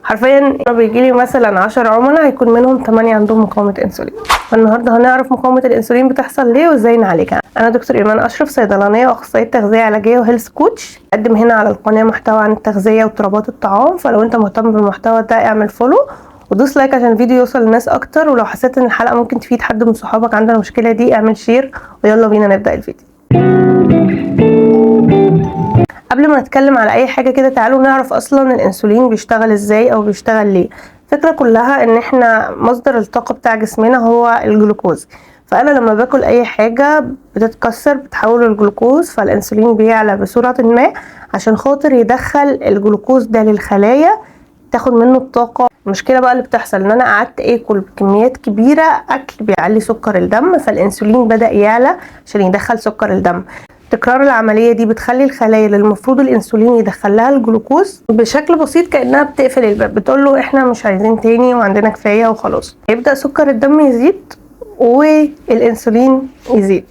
حرفيا لما بيجيلي مثلا 10 عملاء هيكون منهم 8 عندهم مقاومة انسولين. فالنهارده هنعرف مقاومة الانسولين بتحصل ليه وازاي نعالجها. انا دكتور ايمان اشرف، صيدلانية واخصائية تغذية علاجية وهيلث كوتش. بقدم هنا على القناة محتوى عن التغذية واضطرابات الطعام، فلو انت مهتم بالمحتوى ده اعمل فولو ودوس لايك عشان الفيديو يوصل للناس اكتر، ولو حسيت ان الحلقة ممكن تفيد حد من صحابك عنده المشكلة دي اعمل شير، ويلا بينا نبدأ الفيديو. قبل ما نتكلم على اي حاجة كده تعالوا نعرف اصلا الانسولين بيشتغل ازاي او بيشتغل ليه. الفكرة كلها ان احنا مصدر الطاقة بتاع جسمنا هو الجلوكوز، فانا لما باكل اي حاجة بتتكسر بتحول الجلوكوز، فالانسولين بيعلى بصورة ما عشان خاطر يدخل الجلوكوز ده للخلايا تاخد منه الطاقة. المشكلة بقى اللي بتحصل ان انا قعدت اكل بكميات كبيرة اكل بيعلي سكر الدم، فالانسولين بدأ يعلى عشان يدخل سكر الدم. تكرار العملية دي بتخلي الخلايا اللي المفروض الانسولين يدخلها الجلوكوز بشكل بسيط كأنها بتقفل الباب، بتقوله احنا مش عايزين تاني وعندنا كفاية وخلاص. يبدأ سكر الدم يزيد والانسولين يزيد.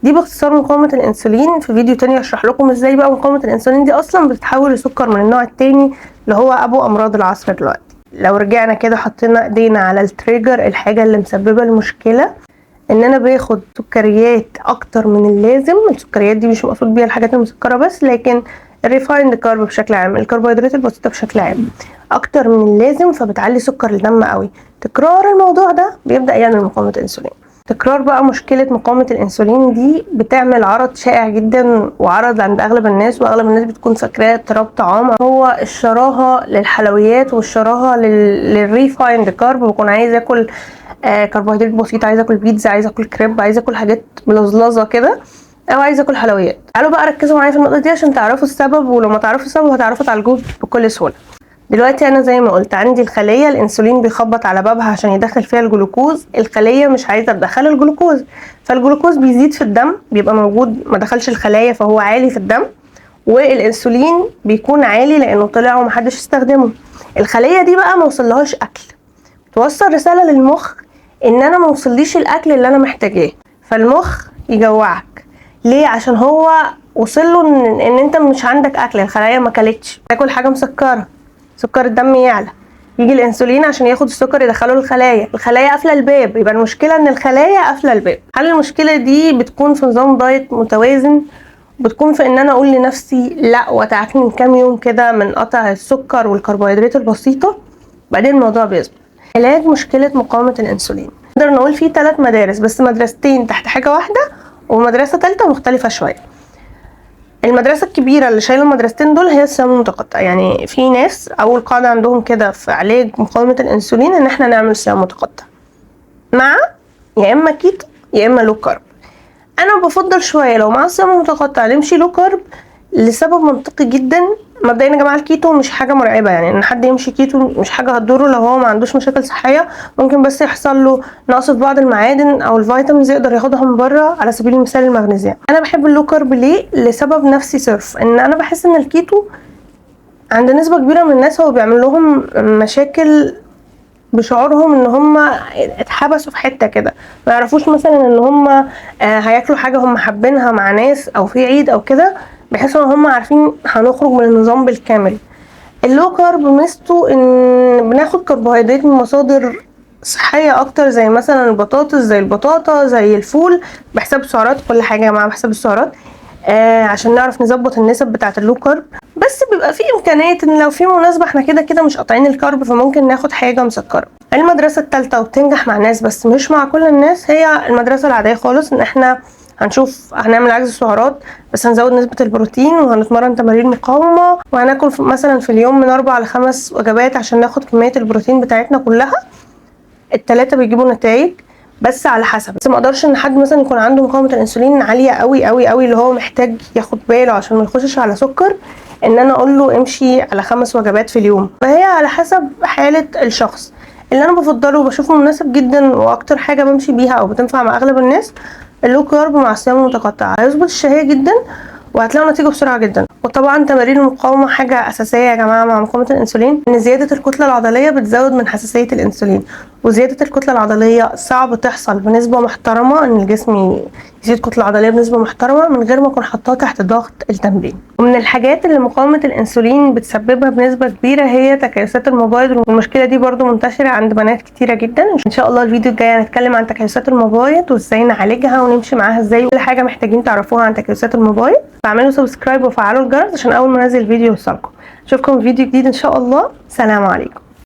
دي باختصار مقاومة الانسولين. في فيديو تاني اشرح لكم ازاي بقى مقاومة الانسولين دي اصلا بتتحول لسكر من النوع التاني اللي هو ابو امراض العصر دلوقتي. لو رجعنا كده حطينا ايدينا على التريجر، الحاجة اللي مسببة المشكلة، ان انا باخد سكريات اكتر من اللازم. السكريات دي مش مقصود بيها الحاجات المسكرة بس، لكن الريفايند كارب بشكل عام، الكربوهيدرات البسيطة بشكل عام اكتر من اللازم، فبتعلي سكر الدم قوي. تكرار الموضوع ده بيبدأ يعمل مقاومة انسولين. تكرار بقى مشكلة مقاومة الانسولين دي بتعمل عرض شائع جدا وعرض عند اغلب الناس، واغلب الناس بتكون فاكراه اضطراب طعام، هو الشراهة للحلويات والشراهة للريفايند كارب. بكون عايز اكل كربوهيدرات بسيطة، عايز اكل بيتزا، عايز اكل كريب، عايز اكل حاجات ملزلزة كده، او عايز اكل حلويات. تعالوا بقى ركزوا معايا في النقطة دي عشان تعرفوا السبب، ولما تعرفوا السبب هتعرفوا تعالجوه بكل سهولة. دلوقتي انا زي ما قلت عندي الخليه الانسولين بيخبط على بابها عشان يدخل فيها الجلوكوز، الخليه مش عايزه تدخل الجلوكوز، فالجلوكوز بيزيد في الدم، بيبقى موجود ما دخلش الخلايا فهو عالي في الدم، والانسولين بيكون عالي لانه طلع ومحدش استخدمه. الخليه دي بقى ما وصلهاش اكل، توصل رساله للمخ ان انا ما وصليش الاكل اللي انا محتاجاه، فالمخ يجوعك. ليه؟ عشان هو وصله ان انت مش عندك اكل، الخلايا ما كلتش، تاكل حاجه مسكره، سكر الدم يعلى، يجي الانسولين عشان ياخد السكر يدخله الخلايا، الخلايا قافله الباب، يبقى المشكله ان الخلايا قافله الباب. حل المشكله دي بتكون في نظام دايت متوازن، بتكون في ان انا اقول لنفسي لا وتعافني كام يوم كده من قطع السكر والكربوهيدرات البسيطه، بعدين الموضوع بيظبط. علاج مشكله مقاومه الانسولين نقدر نقول فيه 3 مدارس، بس مدرستين تحت حاجه واحده ومدرسه ثالثه مختلفه شويه. المدرسة الكبيرة اللي شايلة المدرستين دول هي الصيام المتقطع. يعني في ناس أول قاعدة عندهم كده في علاج مقاومة الأنسولين إن احنا نعمل صيام متقطع مع يا إما كيتو يا إما لو كارب. أنا بفضل شوية لو مع الصيام المتقطع نمشي لو كارب لسبب منطقي جدا. مبدئيا يا جماعه الكيتو مش حاجه مرعبه، يعني ان حد يمشي كيتو مش حاجه هتضره لو هو ما عندوش مشاكل صحيه، ممكن بس يحصل له نقص في بعض المعادن او الفيتامينز يقدر ياخدها من بره، على سبيل المثال المغنيسيوم. انا بحب اللو كارب ليه؟ لسبب نفسي صرف، ان انا بحس ان الكيتو عند نسبه كبيره من الناس هو بيعمل لهم مشاكل بشعورهم ان هم اتحبسوا في حته كده، ما يعرفوش مثلا ان هم هياكلوا حاجه هم حابينها مع ناس او في عيد او كده، بحيث ان هم عارفين هنخرج من النظام بالكامل. اللو كارب ميزته ان بناخد كربوهيدرات من مصادر صحيه اكتر، زي مثلا البطاطس، زي البطاطا، زي الفول، بحساب السعرات، كل حاجه يا جماعه بحساب السعرات عشان نعرف نظبط النسب بتاعه اللو كارب. بس بيبقى في امكانيه ان لو في مناسبه احنا كده كده مش قاطعين الكارب فممكن ناخد حاجه مسكره. المدرسه الثالثه وبتنجح مع ناس بس مش مع كل الناس هي المدرسه العاديه خالص، ان احنا هنشوف هنعمل عجز سعرات بس هنزود نسبة البروتين وهنتمرن تمارين مقاومة وهناكل مثلا في اليوم من 4 ل5 وجبات عشان ناخد كمية البروتين بتاعتنا كلها. ال3 بيجيبوا نتائج بس على حسب، بس ما اقدرش ان حد مثلا يكون عنده مقاومة الانسولين عالية قوي قوي قوي اللي هو محتاج ياخد باله عشان ما يخشش على سكر، ان انا اقول له امشي على 5 وجبات في اليوم. فهي على حسب حالة الشخص. اللي انا بفضله وبشوفه مناسب جدا واكتر حاجة بمشي بيها او بتنفع مع اغلب الناس اللو كارب مع الصيام المتقطع، هيظبط الشهية جدا وهتلاقوا نتيجه بسرعه جدا. وطبعا تمارين المقاومه حاجه اساسيه يا جماعه مع مقاومه الانسولين، ان زياده الكتله العضليه بتزود من حساسيه الانسولين، وزياده الكتله العضليه صعب تحصل بنسبه محترمه، ان الجسم يزيد كتله عضليه بنسبه محترمه من غير ما اكون حطاه تحت ضغط التمرين. ومن الحاجات اللي مقاومه الانسولين بتسببها بنسبه كبيره هي تكيسات المبايض، والمشكله دي برضو منتشره عند بنات كتيره جدا. ان شاء الله الفيديو الجاي هنتكلم عن تكيسات المبايض وازاي نعالجها ونمشي معاها ازاي، كل حاجه محتاجين تعرفوها عن تكيسات المبايض. فاعملوا سبسكرايب وفعلوا الجرس عشان اول ما انزل فيديو يوصلكم. اشوفكم في فيديو جديد ان شاء الله. سلام عليكم.